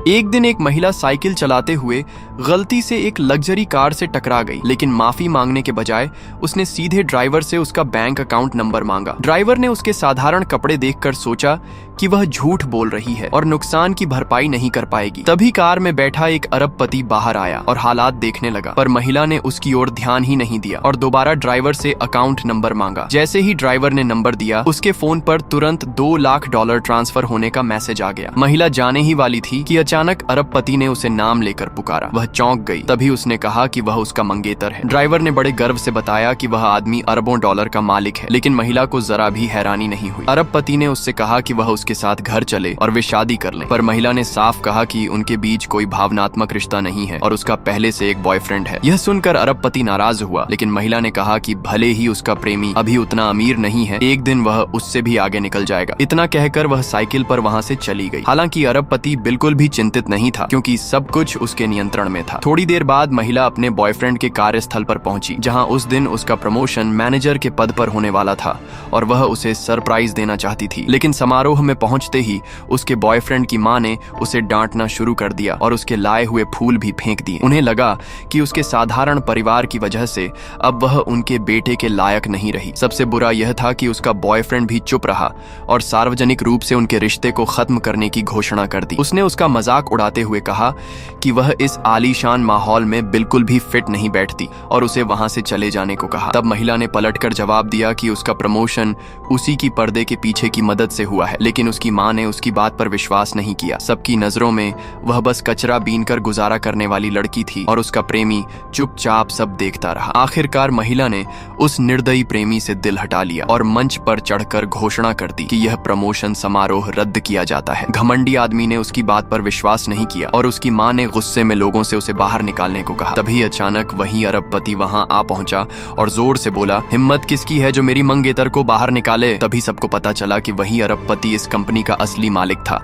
एक दिन एक महिला साइकिल चलाते हुए गलती से एक लग्जरी कार से टकरा गई, लेकिन माफी मांगने के बजाय उसने सीधे ड्राइवर से उसका बैंक अकाउंट नंबर मांगा। ड्राइवर ने उसके साधारण कपड़े देखकर सोचा कि वह झूठ बोल रही है और नुकसान की भरपाई नहीं कर पाएगी। तभी कार में बैठा एक अरबपति बाहर आया और हालात देखने लगा, पर महिला ने उसकी ओर ध्यान ही नहीं दिया और दोबारा ड्राइवर से अकाउंट नंबर मांगा। जैसे ही ड्राइवर ने नंबर दिया, उसके फोन पर तुरंत $2 लाख ट्रांसफर होने का मैसेज आ गया। महिला जाने ही वाली थी कि अचानक अरबपति ने उसे नाम लेकर पुकारा। वह चौंक गई। तभी उसने कहा कि वह उसका मंगेतर है। ड्राइवर ने बड़े गर्व से बताया कि वह आदमी अरबों डॉलर का मालिक है, लेकिन महिला को जरा भी हैरानी नहीं हुई। अरबपति ने उससे कहा कि वह उसके साथ घर चले और वे शादी कर लें, पर महिला ने साफ कहा कि उनके बीच कोई भावनात्मक रिश्ता नहीं है और उसका पहले से एक बॉयफ्रेंड है। यह सुनकर अरबपति नाराज हुआ, लेकिन महिला ने कहा कि भले ही उसका प्रेमी अभी उतना अमीर नहीं है, एक दिन वह उससे भी आगे निकल जाएगा। इतना कहकर वह साइकिल पर वहां से चली गई। हालांकि अरबपति बिल्कुल भी चिंतित नहीं था, क्योंकि सब कुछ उसके नियंत्रण में था। थोड़ी देर बाद महिला अपने बॉयफ्रेंड के कार्यस्थल पर पहुंची, जहां उस दिन उसका प्रमोशन मैनेजर के पद पर होने वाला था और वह उसे सरप्राइज देना चाहती थी। लेकिन समारोह में पहुंचते ही उसके बॉयफ्रेंड की मां ने उसे डांटना शुरू कर दिया और उसके लाए हुए फूल भी फेंक दिए। उन्हें लगा कि उसके साधारण परिवार की वजह से अब वह उनके बेटे के लायक नहीं रही। सबसे बुरा यह था कि उसका बॉयफ्रेंड भी चुप रहा और सार्वजनिक रूप से उनके रिश्ते को खत्म करने की घोषणा कर दी। उसने उसका मजाक उड़ाते हुए कहा कि वह इस आलीशान माहौल में बिल्कुल भी फिट नहीं बैठती और उसे वहां से चले जाने को कहा। तब महिला ने पलटकर जवाब दिया कि उसका प्रमोशन उसी की पर्दे के पीछे की मदद से हुआ है, लेकिन उसकी मां ने उसकी बात पर विश्वास नहीं किया। सबकी नजरों में वह बस कचरा बीनकर गुजारा करने वाली लड़की थी और उसका प्रेमी चुपचाप सब देखता रहा। आखिरकार महिला ने उस निर्दयी प्रेमी से दिल हटा लिया और मंच पर चढ़कर घोषणा कर दी कि यह प्रमोशन समारोह रद्द किया जाता है। घमंडी आदमी ने उसकी बात पर विश्वास नहीं किया और उसकी मां ने गुस्से में लोगों से उसे बाहर निकालने को कहा। तभी अचानक वही अरबपति वहां आ पहुंचा और जोर से बोला, हिम्मत किसकी है जो मेरी मंगेतर को बाहर निकाले। तभी सबको पता चला कि वही अरबपति इस कंपनी का असली मालिक था।